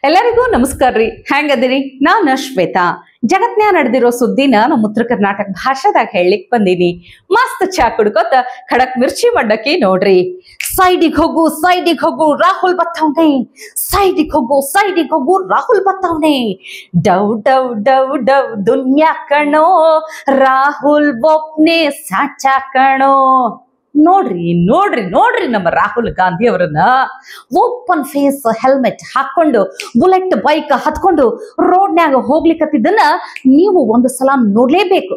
ಎಲ್ಲರಿಗೂ ನಮಸ್ಕಾರ ರೀ. ಹೆಂಗದಿರಿ? ನಾನು ಶ್ವೇತಾ. ಜಗತ್ನ್ಯಾಗ ನಡೆದಿರೋ ಸುದ್ದಿನ ನಮ್ಮ ಉತ್ತರ ಕರ್ನಾಟಕ ಭಾಷಾದಾಗ ಹೇಳಲಿಕ್ಕೆ ಬಂದೀನಿ. ಮಸ್ತ್ ಚಾ ಕುಡ್ಕೋತ ಖಡಕ್ ಮಿರ್ಚಿ ಮಾಡಕ್ಕೆ ನೋಡ್ರಿ. ಸೈಡಿಗೆ ಹೋಗು ರಾಹುಲ್ ಬತ್ತವ್ನೆ, ಸೈಡಿಗೆ ಹೋಗು ರಾಹುಲ್ ಬತ್ತವ್ನೆ. ಡೌ ಡೌ ಡೌ ಡೌ ದುನಿಯಾ ಕಣೋ, ರಾಹುಲ್ ಒಪ್ನೆ ಸಾಚಾ ಕಣೋ. ನೋಡ್ರಿ ನಮ್ಮ ರಾಹುಲ್ ಗಾಂಧಿ ಅವರನ್ನ ಓಪನ್ ಫೇಸ್ ಹೆಲ್ಮೆಟ್ ಹಾಕೊಂಡು ಬುಲೆಟ್ ಬೈಕ್ ಹತ್ಕೊಂಡು ರೋಡ್ನ್ಯಾಗ ಹೋಗ್ಲಿಕ್ಕತ್ತಿದ್ದನ್ನ ನೀವು ಒಂದು ಸಲ ನೋಡ್ಲೇಬೇಕು.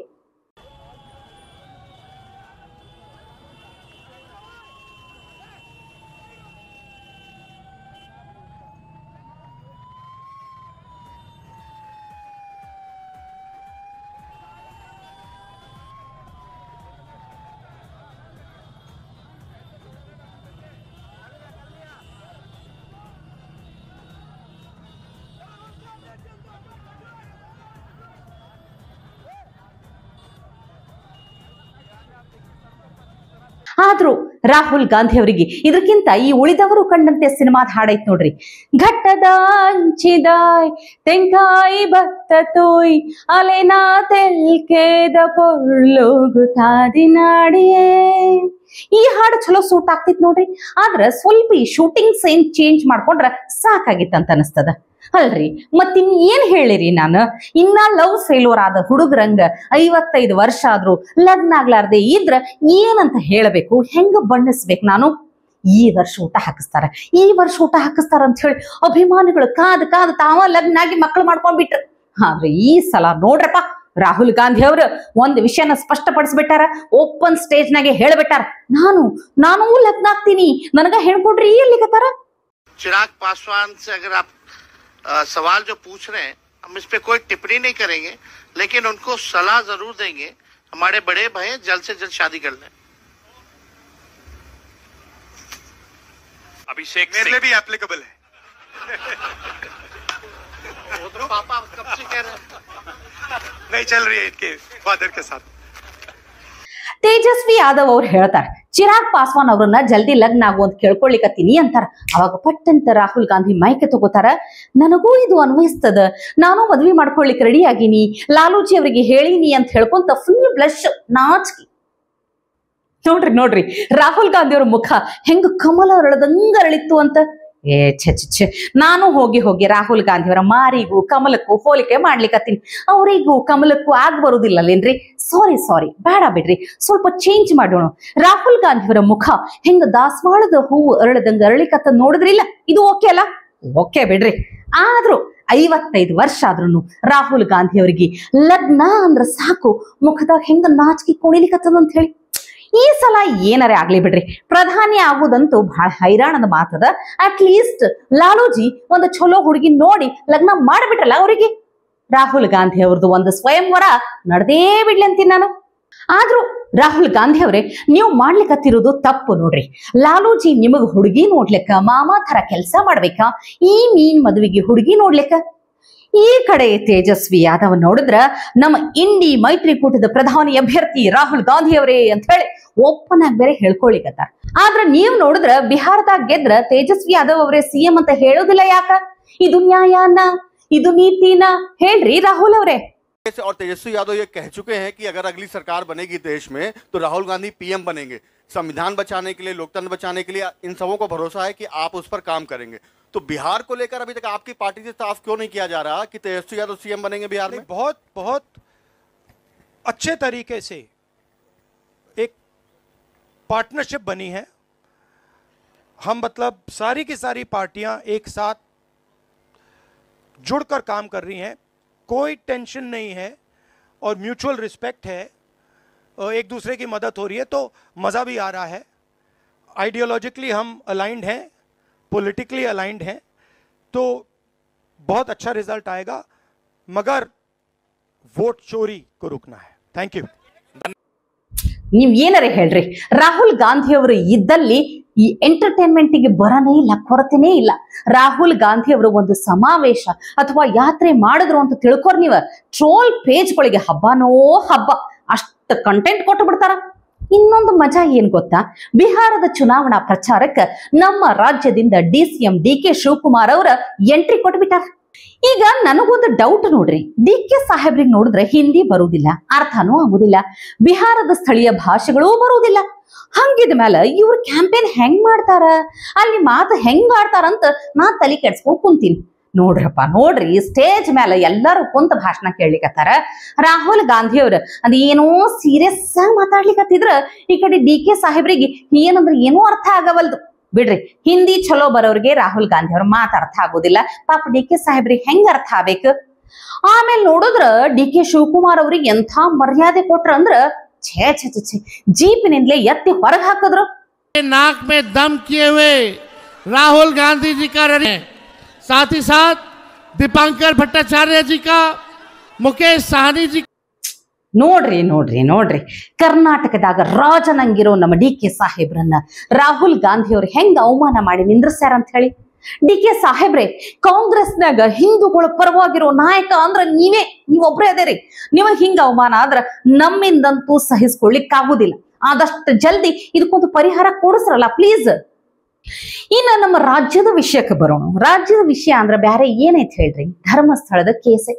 ಆದ್ರೂ ರಾಹುಲ್ ಗಾಂಧಿ ಅವರಿಗೆ ಇದಕ್ಕಿಂತ ಈ ಉಳಿದವರು ಕಂಡಂತೆ ಸಿನಿಮಾದ ಹಾಡೈತ್ ನೋಡ್ರಿ. ಘಟ್ಟದ ಅಂಚಿದಾಯ್ ತೆಂಕಾಯಿ ಭತ್ತ ತೋಯ್ ಅಲೆನಾ ತೆಲ್ಕೇದ ಪೊರ್ಲೋಗುತ್ತಾದಿನಾಡಿಯೇ. ಈ ಹಾಡು ಚಲೋ ಸೂಟ್ ಆಗ್ತಿತ್ ನೋಡ್ರಿ. ಆದ್ರ ಸ್ವಲ್ಪ ಈ ಶೂಟಿಂಗ್ ಸೀನ್ ಚೇಂಜ್ ಮಾಡ್ಕೊಂಡ್ರ ಸಾಕಾಗಿತ್ತಂತ ಅನಸ್ತದ ಅಲ್ರಿ. ಮತ್ತಿನ್ ಏನ್ ಹೇಳಿರಿ ನಾನು? ಇನ್ನ ಲವ್ ಫೇಲ್ಯೂರ್ ಆದ ಹುಡುಗರಂಗ 55 ವರ್ಷ ಆದ್ರೂ ಲಗ್ನ ಆಗ್ಲಾರ್ದೆ ಇದ್ರ ಏನಂತ ಹೇಳಬೇಕು, ಹೆಂಗ ಬಣ್ಣಿಸ್ಬೇಕು ನಾನು? ಈ ವರ್ಷ ಊಟ ಹಾಕಿಸ್ತಾರ ಅಂತ ಹೇಳಿ ಅಭಿಮಾನಿಗಳು ಕಾದ್ ತಾವ ಲಗ್ನ ಆಗಿ ಮಕ್ಕಳು ಮಾಡ್ಕೊಂಡ್ಬಿಟ್ರ. ಆದ್ರೆ ಈ ಸಲ ನೋಡ್ರಪ್ಪ, ರಾಹುಲ್ ಗಾಂಧಿ ಅವರು ಒಂದು ವಿಷಯನ ಸ್ಪಷ್ಟಪಡಿಸ್ಬಿಟ್ಟಾರ. ಓಪನ್ ಸ್ಟೇಜ್ ನಾಗೆ ಹೇಳ್ಬಿಟ್ಟಾರ, ನಾನು ಲಗ್ನ ಆಗ್ತೀನಿ, ನನಗ ಹೇಳ್ಕೊಡ್ರಿ ಅಲ್ಲಿಗತ್ತಾರ. चिराग पासवान से अगर आप सवाल जो पूछ रहे हैं, हम इस पे कोई टिप्पणी नहीं करेंगे, लेकिन उनको सलाह जरूर देंगे. हमारे बड़े भाई जल्द से जल्द शादी कर लें. अभिषेक मेरे लिए भी एप्लीकेबल है. वो तो पापा कब से कह रहे हैं. नहीं चल रही है इनके फादर के साथ. ತೇಜಸ್ವಿ ಯಾದವ್ ಅವ್ರು ಹೇಳ್ತಾರ, ಚಿರಾಗ್ ಪಾಸ್ವಾನ್ ಅವ್ರನ್ನ ಜಲ್ದಿ ಲಗ್ನ ಆಗು ಅಂತ ಕೇಳ್ಕೊಳ್ಲಿಕತ್ತೀನಿ ಅಂತಾರ. ಅವಾಗ ಪಟ್ಟಂತ ರಾಹುಲ್ ಗಾಂಧಿ ಮೈಕೆ ತಗೋತಾರ, ನನಗೂ ಇದು ಅನ್ವಯಿಸ್ತದ, ನಾನು ಮದ್ವಿ ಮಾಡ್ಕೊಳ್ಲಿಕ್ಕೆ ರೆಡಿ ಆಗೀನಿ, ಲಾಲೂಜಿ ಅವರಿಗೆ ಹೇಳಿನಿ ಅಂತ ಹೇಳ್ಕೊಂತ ಫುಲ್ ಬ್ಲಶ್ ನಾಚಿಕೆ. ನೋಡ್ರಿ ರಾಹುಲ್ ಗಾಂಧಿ ಅವ್ರ ಮುಖ ಹೆಂಗ ಕಮಲ ಅರಳದಂಗ ಅರಳಿತ್ತು ಅಂತ. ಛೆ ನಾನು ಹೋಗಿ ರಾಹುಲ್ ಗಾಂಧಿ ಅವರ ಮಾರಿಗೂ ಕಮಲಕ್ಕೂ ಹೋಲಿಕೆ ಮಾಡ್ಲಿಕ್ಕತ್ತೀನಿ. ಅವರಿಗೂ ಕಮಲಕ್ಕೂ ಆಗ್ ಬರುದಿಲ್ಲಲ್ಲೇನ್ರಿ? ಸಾರಿ ಬೇಡ ಬಿಡ್ರಿ, ಸ್ವಲ್ಪ ಚೇಂಜ್ ಮಾಡೋಣ. ರಾಹುಲ್ ಗಾಂಧಿ ಅವರ ಮುಖ ಹೆಂಗ ದಾಸವಾಳದ ಹೂವು ಅರಳದಂಗ ಅರಳಿಕತ್ತ ನೋಡಿದ್ರಿಲ್ಲ? ಇದು ಓಕೆ ಅಲ್ಲ? ಓಕೆ ಬಿಡ್ರಿ. ಆದ್ರೂ 55 ವರ್ಷ ಆದ್ರೂ ರಾಹುಲ್ ಗಾಂಧಿ ಅವರಿಗೆ ಲಗ್ನ ಅಂದ್ರ ಸಾಕು ಮುಖದಾಗ ಹೆಂಗ ನಾಚಿಕೆ ಕುಣಿಲಿಕತ್ತದ ಅಂತ ಹೇಳಿ. ಈ ಸಲ ಏನಾರೇ ಆಗ್ಲಿ ಬಿಡ್ರಿ, ಪ್ರಧಾನಿ ಆಗುದಂತೂ ಬಹಳ ಹೈರಾಣದ ಮಾತದ. ಅಟ್ ಲೀಸ್ಟ್ ಲಾಲೂಜಿ ಒಂದು ಚಲೋ ಹುಡುಗಿ ನೋಡಿ ಲಗ್ನ ಮಾಡಿಬಿಟ್ರಲ್ಲ ಅವರಿಗೆ. ರಾಹುಲ್ ಗಾಂಧಿ ಅವ್ರದ್ದು ಒಂದು ಸ್ವಯಂವರ ನಡೆದೇ ಬಿಡ್ಲಿ ಅಂತೀನಿ ನಾನು. ಆದ್ರೂ ರಾಹುಲ್ ಗಾಂಧಿ ಅವರೇ, ನೀವು ಮಾಡ್ಲಿಕ್ಕತ್ತಿರೋದು ತಪ್ಪು ನೋಡ್ರಿ. ಲಾಲೂಜಿ ನಿಮಗ್ ಹುಡುಗಿ ನೋಡ್ಲಿಕ್ಕ ಮಾಮಾ ತರ ಕೆಲಸ ಮಾಡ್ಬೇಕಾ? ಈ ಮೀನ್ ಮದುವೆಗೆ ಹುಡುಗಿ ನೋಡ್ಲಿಕ್ಕ? ಈ ಕಡೆ ತೇಜಸ್ವಿ ಯಾದವ್ ನೋಡಿದ್ರ ನಮ್ಮ ಇಂಡಿ ಮೈತ್ರಿಕೂಟದ ಪ್ರಧಾನಿ ಅಭ್ಯರ್ಥಿ ರಾಹುಲ್ ಗಾಂಧಿ ಅವರೇ ಅಂತ ಹೇಳಿ ಓಪನ್ ಆಗಿ ಬೇರೆ ಹೇಳ್ಕೊಳಿಕತ್ತಾರ. ಆದ್ರ ನೀವ್ ನೋಡಿದ್ರ ಬಿಹಾರದಾಗ ಗೆದ್ರ ತೇಜಸ್ವಿ ಯಾದವ್ ಅವರೇ ಸಿಎಂ ಅಂತ ಹೇಳೋದಿಲ್ಲ. ಯಾಕ? ಇದು ನ್ಯಾಯನ, ಇದು ನೀತಿನ? ಹೇಳ್ರಿ ರಾಹುಲ್ ಅವರೇ. और तेजस्वी यादव ये कह चुके हैं कि अगर अगली सरकार बनेगी देश में तो राहुल गांधी पीएम बनेंगे. संविधान बचाने के लिए, लोकतंत्र बचाने के लिए इन सबों को भरोसा है कि आप उस पर काम करेंगे. तो बिहार को लेकर अभी तक आपकी पार्टी से साफ क्यों नहीं किया जा रहा कि तेजस्वी यादव सीएम बनेंगे बिहार में? बहुत अच्छे तरीके से एक पार्टनरशिप बनी है. हम मतलब सारी की सारी पार्टियां एक साथ जुड़कर काम कर रही हैं. कोई टेंशन नहीं है और म्यूचुअल रिस्पेक्ट है, एक दूसरे की मदद हो रही है, तो मज़ा भी आ रहा है. आइडियोलॉजिकली हम अलाइंड हैं, पॉलिटिकली अलाइंड हैं, तो बहुत अच्छा रिजल्ट आएगा. मगर वोट चोरी को रुकना है. Thank you. ನೀವ್ ಏನಾರೇ ಹೇಳ್ರಿ, ರಾಹುಲ್ ಗಾಂಧಿ ಅವರು ಇದ್ದಲ್ಲಿ ಈ ಎಂಟರ್ಟೈನ್ಮೆಂಟ್ಗೆ ಬರನೇ ಇಲ್ಲ, ಕೊರತೆನೇ ಇಲ್ಲ. ರಾಹುಲ್ ಗಾಂಧಿ ಅವರು ಒಂದು ಸಮಾವೇಶ ಅಥವಾ ಯಾತ್ರೆ ಮಾಡಿದ್ರು ಅಂತ ತಿಳ್ಕೊರ್ ನೀವ, ಟ್ರೋಲ್ ಪೇಜ್ಗಳಿಗೆ ಹಬ್ಬನೋ ಹಬ್ಬ, ಅಷ್ಟು ಕಂಟೆಂಟ್ ಕೊಟ್ಟು ಬಿಡ್ತಾರ. ಇನ್ನೊಂದು ಮಜಾ ಏನ್ ಗೊತ್ತಾ, ಬಿಹಾರದ ಚುನಾವಣಾ ಪ್ರಚಾರಕ್ಕೆ ನಮ್ಮ ರಾಜ್ಯದಿಂದ DCM DK ಶಿವಕುಮಾರ್ ಅವರ ಎಂಟ್ರಿ ಕೊಟ್ಬಿಟ್ಟಾರ. ಈಗ ನನಗೊಂದು ಡೌಟ್ ನೋಡ್ರಿ, DK ಸಾಹೇಬ್ರಿಗೆ ನೋಡಿದ್ರೆ ಹಿಂದಿ ಬರುವುದಿಲ್ಲ, ಅರ್ಥನೂ ಆಗುದಿಲ್ಲ, ಬಿಹಾರದ ಸ್ಥಳೀಯ ಭಾಷೆಗಳೂ ಬರುವುದಿಲ್ಲ. ಹಂಗಿದ ಮೇಲೆ ಇವ್ರ ಕ್ಯಾಂಪೇನ್ ಹೆಂಗ್ ಮಾಡ್ತಾರ, ಅಲ್ಲಿ ಮಾತು ಹೆಂಗ್ ಆಡ್ತಾರಂತ ನಾ ತಲೆ ಕೆಡ್ಸ್ಕೊಂಡ್ ಕುಂತೀನಿ. ನೋಡ್ರಪ್ಪ ನೋಡ್ರಿ, ಸ್ಟೇಜ್ ಮೇಲೆ ಎಲ್ಲರೂ ಕುಂತ ಭಾಷಣ ಕೇಳಲಿಕತ್ತಾರ. ರಾಹುಲ್ ಗಾಂಧಿ ಅವ್ರ ಅದೇನೋ ಸೀರಿಯಸ್ ಆಗಿ ಮಾತಾಡ್ಲಿಕತ್ತಿದ್ರ, ಈ ಕಡೆ DK ಸಾಹೇಬ್ರಿಗೆ ಏನಂದ್ರೆ ಏನೋ ಅರ್ಥ ಆಗವಲ್ದು. ಬಿಡ್ರಿ, ಹಿಂದಿ ಚಲೋ ಬರೋರಿಗೆ ರಾಹುಲ್ ಗಾಂಧಿ ಅವ್ರ ಮಾತು ಅರ್ಥ ಆಗೋದಿಲ್ಲ, ಪಾಪ DK ಸಾಹೇಬ್ರಿಗೆ ಹೆಂಗ ಅರ್ಥ ಆಗ್ಬೇಕು. ಆಮೇಲೆ ನೋಡಿದ್ರ DK ಶಿವಕುಮಾರ್ ಅವ್ರಿಗೆ ಎಂಥ ಮರ್ಯಾದೆ ಕೊಟ್ರ ಅಂದ್ರ ಛೇ ಛೇ ಛೇ, ಜೀಪಿನಿಂದಲೇ ಎತ್ತಿ ಹೊರಗೆ ಹಾಕಿದ್ರು. नाक में दम किए हुए राहुल गांधी जी का साथ ही साथ दीपांकर भट्टाचार्य जी का, मुकेश साहनी जी. ನೋಡ್ರಿ ನೋಡ್ರಿ ನೋಡ್ರಿ, ಕರ್ನಾಟಕದಾಗ ರಾಜನಂಗಿರೋ ನಮ್ಮ DK ಸಾಹೇಬ್ರನ್ನ ರಾಹುಲ್ ಗಾಂಧಿ ಅವ್ರು ಹೆಂಗ ಅವಮಾನ ಮಾಡಿ ನಿಂದ್ರಸ್ಯಾರ ಅಂತ ಹೇಳಿ. DK ಸಾಹೇಬ್ರೆ, ಕಾಂಗ್ರೆಸ್ನಾಗ ಹಿಂದೂಗಳ ಪರವಾಗಿರೋ ನಾಯಕ ಅಂದ್ರ ನೀವೊಬ್ರೇ ಅದೇರಿ. ನಿಮಗ್ ಹಿಂಗ ಅವಮಾನ ಆದ್ರ ನಮ್ಮಿಂದಂತೂ ಸಹಿಸ್ಕೊಳ್ಳಿಕ್ಕಾಗುದಿಲ್ಲ. ಆದಷ್ಟು ಜಲ್ದಿ ಇದಕ್ಕೊಂದು ಪರಿಹಾರ ಕೊಡಿಸ್ರಲ್ಲ ಪ್ಲೀಸ್. ಇನ್ನ ನಮ್ಮ ರಾಜ್ಯದ ವಿಷಯಕ್ಕೆ ಬರೋಣ. ರಾಜ್ಯದ ವಿಷಯ ಅಂದ್ರ ಬ್ಯಾರೆ ಏನೈತ್ ಹೇಳ್ರಿ, ಧರ್ಮಸ್ಥಳದ ಕೇಸೆ.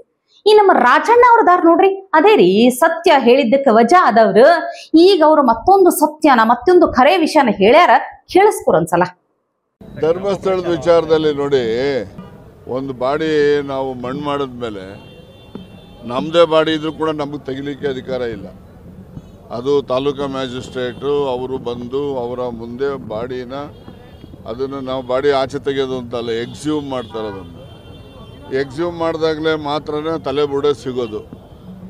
ಈ ನಮ್ಮ ರಾಜಣ್ಣ ಅವ್ರದಾರ ನೋಡ್ರಿ, ಅದೇ ರೀ ಸತ್ಯ ಹೇಳಿದ್ದಕ್ಕೆ ವಜಾ ಆದವ್ರು ಈಗ ಅವ್ರು ಮತ್ತೊಂದು ಸತ್ಯನ ಮತ್ತೊಂದು ಖರೆ ವಿಷಯನ ಹೇಳ್ಯಾರ. ಕೇಳಿಸ್ಕೊರೊಂದ್ಸಲ. ಧರ್ಮಸ್ಥಳದ ವಿಚಾರದಲ್ಲಿ ನೋಡಿ, ಒಂದು ಬಾಡಿ ನಾವು ಮಣ್ಣು ಮಾಡಿದ್ಮೇಲೆ ನಮ್ಮದೇ ಬಾಡಿ ಇದ್ರೂ ಕೂಡ ನಮಗೆ ತೆಗಿಲಿಕ್ಕೆ ಅಧಿಕಾರ ಇಲ್ಲ. ಅದು ತಾಲೂಕಾ ಮ್ಯಾಜಿಸ್ಟ್ರೇಟು ಅವರು ಬಂದು ಅವರ ಮುಂದೆ ಬಾಡಿನ ಅದನ್ನು ನಾವು ಬಾಡಿ ಆಚೆ ತೆಗೆಯೋದು ಅಂತಲ್ಲ, ಎಕ್ಸ್ಯೂಮ್ ಮಾಡ್ತಾರೆ. ಅದನ್ನು ಎಕ್ಸ್ಯೂಮ್ ಮಾಡಿದಾಗಲೇ ಮಾತ್ರನೇ ತಲೆಬುಡೆ ಸಿಗೋದು.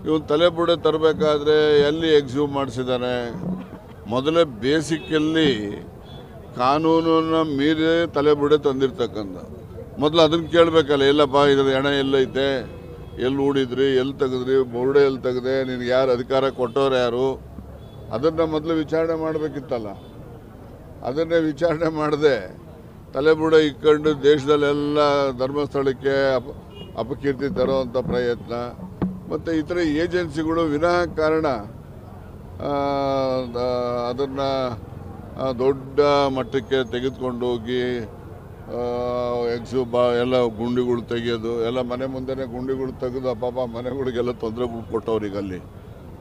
ಇವನು ತಲೆಬುಡೆ ತರಬೇಕಾದ್ರೆ ಎಲ್ಲಿ ಎಕ್ಸ್ಯೂಮ್ ಮಾಡಿಸಿದ್ದಾನೆ? ಮೊದಲೇ ಬೇಸಿಕಲ್ಲಿ ಕಾನೂನನ್ನು ಮೀರಿ ತಲೆಬುಡೆ ತಂದಿರ್ತಕ್ಕಂಥ ಮೊದಲು ಅದನ್ನು ಕೇಳಬೇಕಲ್ಲ, ಎಲ್ಲಪ್ಪ ಇದ್ರ ಹಣ ಎಲ್ಲೈತೆ, ಎಲ್ಲಿ ಹೂಡಿದ್ರಿ, ಎಲ್ಲಿ ತೆಗೆದ್ರಿ, ಬುರುಡೆ ಎಲ್ಲಿ ತೆಗೆದೆ, ನಿನಗೆ ಯಾರು ಅಧಿಕಾರ ಕೊಟ್ಟವ್ರು ಯಾರು, ಅದನ್ನು ಮೊದಲು ವಿಚಾರಣೆ ಮಾಡಬೇಕಿತ್ತಲ್ಲ. ಅದನ್ನೇ ವಿಚಾರಣೆ ಮಾಡದೆ ತಲೆಬುಡೆ ಇಕ್ಕೊಂಡು ದೇಶದಲ್ಲೆಲ್ಲ ಧರ್ಮಸ್ಥಳಕ್ಕೆ ಅಪಕೀರ್ತಿ ತರುವಂಥ ಪ್ರಯತ್ನ, ಮತ್ತು ಇತರ ಏಜೆನ್ಸಿಗಳು ವಿನಾಕಾರಣ ಅದನ್ನು ದೊಡ್ಡ ಮಟ್ಟಕ್ಕೆ ತೆಗೆದುಕೊಂಡು ಹೋಗಿ ಎಲ್ಲ ಗುಂಡಿಗಳು ತೆಗೆಯೋದು, ಎಲ್ಲ ಮನೆ ಮುಂದೆನೇ ಗುಂಡಿಗಳು ತೆಗೆದು ಪಾಪ ಮನೆಗಳಿಗೆಲ್ಲ ತೊಂದರೆಗಳು ಕೊಟ್ಟವ್ರಿಗೆ ಅಲ್ಲಿ.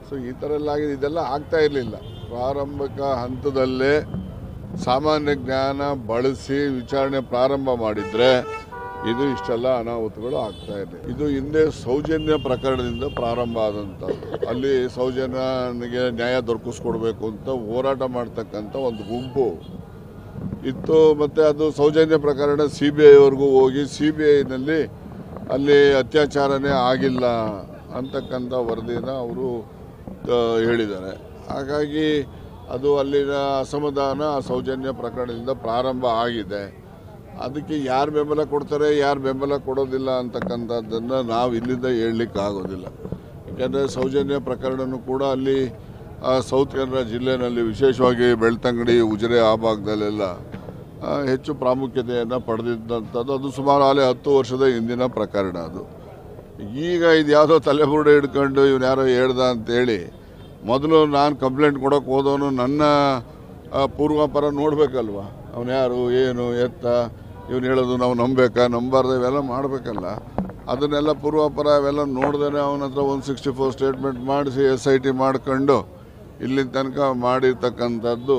ಸೊ ಈ ಥರ ಎಲ್ಲ ಆಗಿದೆ. ಇದೆಲ್ಲ ಆಗ್ತಾ ಇರಲಿಲ್ಲ. ಪ್ರಾರಂಭಿಕ ಹಂತದಲ್ಲೇ ಸಾಮಾನ್ಯ ಜ್ಞಾನ ಬಳಸಿ ವಿಚಾರಣೆ ಪ್ರಾರಂಭ ಮಾಡಿದರೆ ಇದು ಇಷ್ಟೆಲ್ಲ ಅನಾಹುತಗಳು ಆಗ್ತಾ ಇದೆ. ಇದು ಹಿಂದೆ ಸೌಜನ್ಯ ಪ್ರಕರಣದಿಂದ ಪ್ರಾರಂಭ ಆದಂಥದ್ದು. ಅಲ್ಲಿ ಸೌಜನ್ಯನಿಗೆ ನ್ಯಾಯ ದೊರಕಿಸ್ಕೊಡ್ಬೇಕು ಅಂತ ಹೋರಾಟ ಮಾಡ್ತಕ್ಕಂಥ ಒಂದು ಗುಂಪು ಇತ್ತು. ಮತ್ತು ಅದು ಸೌಜನ್ಯ ಪ್ರಕರಣ CBIವರೆಗೂ ಹೋಗಿ CBIನಲ್ಲಿ ಅಲ್ಲಿ ಅತ್ಯಾಚಾರನೇ ಆಗಿಲ್ಲ ಅಂತಕ್ಕಂಥ ವರದಿನ ಅವರು ಹೇಳಿದ್ದಾರೆ. ಹಾಗಾಗಿ ಅದು ಅಲ್ಲಿನ ಅಸಮಾಧಾನ ಸೌಜನ್ಯ ಪ್ರಕರಣದಿಂದ ಪ್ರಾರಂಭ ಆಗಿದೆ. ಅದಕ್ಕೆ ಯಾರು ಬೆಂಬಲ ಕೊಡ್ತಾರೆ, ಯಾರು ಬೆಂಬಲ ಕೊಡೋದಿಲ್ಲ ಅಂತಕ್ಕಂಥದ್ದನ್ನು ನಾವು ಇಲ್ಲಿಂದ ಹೇಳಲಿಕ್ಕೆ ಆಗೋದಿಲ್ಲ. ಯಾಕೆಂದರೆ ಸೌಜನ್ಯ ಪ್ರಕರಣನೂ ಕೂಡ ಅಲ್ಲಿ ಸೌತ್ ಕನ್ನಡ ಜಿಲ್ಲೆಯಲ್ಲಿ ವಿಶೇಷವಾಗಿ ಬೆಳ್ತಂಗಡಿ, ಉಜಿರೆ ಆ ಭಾಗದಲ್ಲೆಲ್ಲ ಹೆಚ್ಚು ಪ್ರಾಮುಖ್ಯತೆಯನ್ನು ಪಡೆದಿದ್ದಂಥದ್ದು. ಅದು ಸುಮಾರು ಅಲ್ಲೇ 10 ವರ್ಷದ ಹಿಂದಿನ ಪ್ರಕರಣ. ಅದು ಈಗ ಇದು ಯಾವುದೋ ತಲೆಬುರುಡೆ ಹಿಡ್ಕೊಂಡು ಇವನು ಯಾರೋ ಹೇಳ್ದ ಅಂತೇಳಿ ಮೊದಲು ನಾನು ಕಂಪ್ಲೇಂಟ್ ಕೊಡೋಕೆ ಹೋದವನು ನನ್ನ ಪೂರ್ವಾಪರ ನೋಡಬೇಕಲ್ವ, ಅವನು ಯಾರು, ಏನು, ಎತ್ತ, ಇವನು ಹೇಳೋದು ನಾವು ನಂಬಬೇಕಾ ನಂಬಾರ್ದು, ಇವೆಲ್ಲ ಮಾಡಬೇಕಲ್ಲ. ಅದನ್ನೆಲ್ಲ ಪೂರ್ವಾಪರ ಅವೆಲ್ಲ ನೋಡ್ದೇ ಅವನ ಹತ್ರ 164 ಸ್ಟೇಟ್ಮೆಂಟ್ ಮಾಡಿಸಿ SIT ಮಾಡ್ಕೊಂಡು ಇಲ್ಲಿನ ತನಕ ಮಾಡಿರ್ತಕ್ಕಂಥದ್ದು.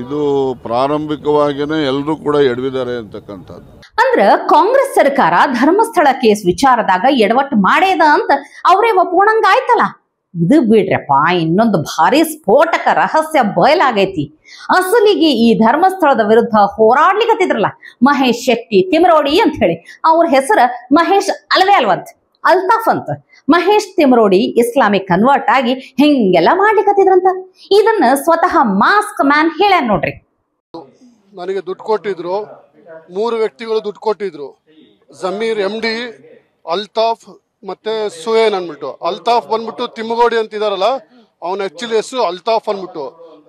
ಇದು ಪ್ರಾರಂಭಿಕವಾಗಿಯೇ ಎಲ್ಲರೂ ಕೂಡ ಎಡವಿದ್ದಾರೆ ಅಂತಕ್ಕಂಥದ್ದು. ಅಂದ್ರ ಕಾಂಗ್ರೆಸ್ ಸರ್ಕಾರ ಧರ್ಮಸ್ಥಳ ಕೇಸ್ ವಿಚಾರದಾಗ ಎಡವಟ್ಟು ಮಾಡೇದ ಅಂತ ಅವರೇ ಒಪ್ಕೊಂಡಂಗ ಆಯ್ತಲ್ಲ. ಇದು ಬಿಡ್ರಪ್ಪ, ಇನ್ನೊಂದು ಭಾರಿ ಸ್ಫೋಟಕ ರಹಸ್ಯ ಬಯಲಾಗೈತಿ. ಅಸಲಿಗೆ ಈ ಧರ್ಮಸ್ಥಳದ ವಿರುದ್ಧ ಹೋರಾಡ್ಲಿಕತ್ತಿದ್ರಲ್ಲ ಮಹೇಶ್ ಶೆಟ್ಟಿ ತಿಮರೋಡಿ ಅಂತ ಹೇಳಿ, ಅವ್ರ ಹೆಸರು ಮಹೇಶ್ ಅಲ್ವೇ ಅಲ್ವಂತ, ಅಲ್ತಾಫ್ ಅಂತ. ಮಹೇಶ್ ತಿಮರೋಡಿ ಇಸ್ಲಾಮಿಕ್ ಕನ್ವರ್ಟ್ ಆಗಿ ಹಿಂಗೆಲ್ಲ ಮಾಡ್ಲಿಕತ್ತಿದ್ರಂತ. ಇದನ್ನ ಸ್ವತಃ ಮಾಸ್ಕ್ ಮ್ಯಾನ್ ಹೇಳ್ಯಾರ ನೋಡ್ರಿ. ನನಗೆ ದುಡ್ಡು ಕೊಟ್ಟಿದ್ರು, 3 ವ್ಯಕ್ತಿಗಳು ದುಡ್ಡು ಕೊಟ್ಟಿದ್ರು. ಜಮೀರ್ MD, ಅಲ್ತಾಫ್ ಮತ್ತೆ ಸುಹೇನ್ ಅಂದ್ಬಿಟ್ಟು. ಅಲ್ತಾಫ್ ಬಂದ್ಬಿಟ್ಟು ತಿಮ್ಮಗೋಡಿ ಅಂತಿದಾರಲ್ಲ, ಅವನ ಆಕ್ಚುಲಿ ಹೆಸರು ಅಲ್ತಾಫ್ ಅಂದ್ಬಿಟ್ಟು.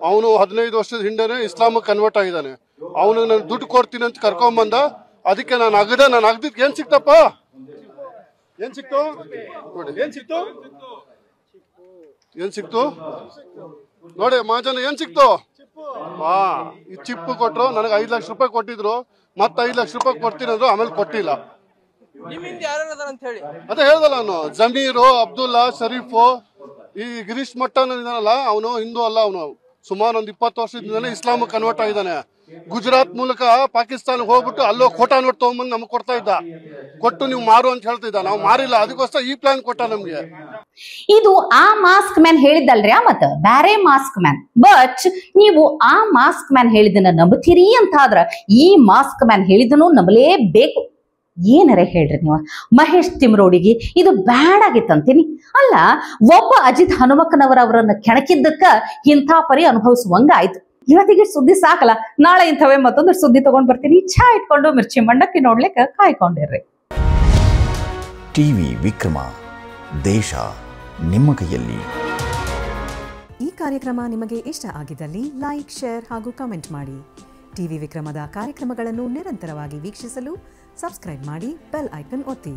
ಅವನು 15 ವರ್ಷದ ಹಿಂದೆನೆ ಇಸ್ಲಾಮ್ ಕನ್ವರ್ಟ್ ಆಗಿದ್ದಾನೆ. ಅವನು ನಾನು ದುಡ್ಡು ಕೊಡ್ತೀನಿ ಅಂತ ಕರ್ಕೊಂಬಂದ. ಅದಕ್ಕೆ ನಾನು ಅಗದಿದ್ದು ಏನ್ ಸಿಕ್ತಪ್ಪ, ಏನ್ ಸಿಕ್ತು ನೋಡಿ, ಏನ್ ಸಿಕ್ತು ನೋಡಿ ಮಹಾಜನ ಏನ್ ಸಿಕ್ತು? ಈ ಚಿಪ್ಪು ಕೊಟ್ರು, ನನಗೆ 5 ಲಕ್ಷ ರೂಪಾಯಿ ಕೊಟ್ಟಿದ್ರು, ಮತ್ತೆ 5 ಲಕ್ಷ ರೂಪಾಯಿ ಕೊಡ್ತೀನಿ ಅಂದ್ರು, ಆಮೇಲೆ ಕೊಟ್ಟಿಲ್ಲ. ಅದೇ ಹೇಳ್ದಲ್ಲ ನಾನು, ಜಮೀರು, ಅಬ್ದುಲ್ಲಾ, ಶರೀಫು, ಈ ಗಿರೀಶ್ ಮಟ್ಟನ್ ಇದಾನಲ್ಲ, ಅವನು ಹಿಂದೂ ಅಲ್ಲ, ಅವನು ಸುಮಾರು ಒಂದು 20 ವರ್ಷದಿಂದಲೇ ಇಸ್ಲಾಂ ಕನ್ವರ್ಟ್ ಆಗಿದ್ದಾನೆ. ಗುಜರಾತ್ ಮೂಲಕ ಪಾಕಿಸ್ತಾನಕ್ಕೆ ಹೋಗ್ಬಿಟ್ಟು ಅಲ್ಲೋ ಖೋಟಾ ನೋಟ್ ತಗೊಂಡ್ಬಂದು ನಮ್ಗೆ ಕೊಡ್ತಾ ಇದ್ದ, ಕೊಟ್ಟು ನೀವು ಮಾರು ಅಂತ ಹೇಳ್ತಿದ್ದ. ನಾವು ಮಾರಿಲ್ಲ, ಅದಕ್ಕೋಸ್ಕರ ಈ ಪ್ಲಾನ್ ಕೊಟ್ಟ ನಮ್ಗೆ. ಇದು ಆ ಮಾಸ್ಕ್ ಮ್ಯಾನ್ ಹೇಳಿದ್ದಲ್ರಿ, ಮತ್ತ ಬ್ಯಾರೆ ಮಾಸ್ಕ್ ಮ್ಯಾನ್. ಬಟ್ ನೀವು ಆ ಮಾಸ್ಕ್ ಮ್ಯಾನ್ ಹೇಳಿದನ್ನ ನಂಬುತ್ತೀರಿ ಅಂತಾದ್ರ ಈ ಮಾಸ್ಕ್ ಮ್ಯಾನ್ ಹೇಳಿದನು ನಂಬಲೇಬೇಕು. ಏನರೇ ಹೇಳ್ರಿ ನೀವು, ಮಹೇಶ್ ತಿಮ್ರೋಡಿಗೆ ಇದು ಬ್ಯಾಡ್ ಆಗಿತ್ತಂತೀನಿ. ಅಲ್ಲ, ಒಬ್ಬ ಅಜಿತ್ ಹನುಮಕ್ಕನವರವರನ್ನ ಕೆಣಕಿದ್ದಕ್ಕ ಇಂಥ ಪರಿ ಅನುಭವಿಸುವಂಗ ಆಯ್ತು. ಇವತ್ತಿಗೆ ಸುದ್ದಿ ಸಾಕಲ್ಲ, ನಾಳೆ ಇಂಥವೇ ಮತ್ತೊಂದು ಸುದ್ದಿ ತಗೊಂಡ್ ಬರ್ತೀನಿ. ಚಾ ಇಟ್ಕೊಂಡು ಮಿರ್ಚಿ ಮಂಡಕ್ಕಿ ನೋಡ್ಲಿಕ್ಕೆ ಕಾಯ್ಕೊಂಡಿರ್ರಿ. ಟಿವಿ ವಿಕ್ರಮ, ದೇಶ ನಿಮ್ಮ ಕೈಯಲ್ಲಿ. ಈ ಕಾರ್ಯಕ್ರಮ ನಿಮಗೆ ಇಷ್ಟ ಆಗಿದ್ದಲ್ಲಿ ಲೈಕ್, ಶೇರ್ ಹಾಗೂ ಕಮೆಂಟ್ ಮಾಡಿ. ಟಿವಿ ವಿಕ್ರಮದ ಕಾರ್ಯಕ್ರಮಗಳನ್ನು ನಿರಂತರವಾಗಿ ವೀಕ್ಷಿಸಲು ಸಬ್ಸ್ಕ್ರೈಬ್ ಮಾಡಿ, ಬೆಲ್ ಐಕನ್ ಒತ್ತಿ.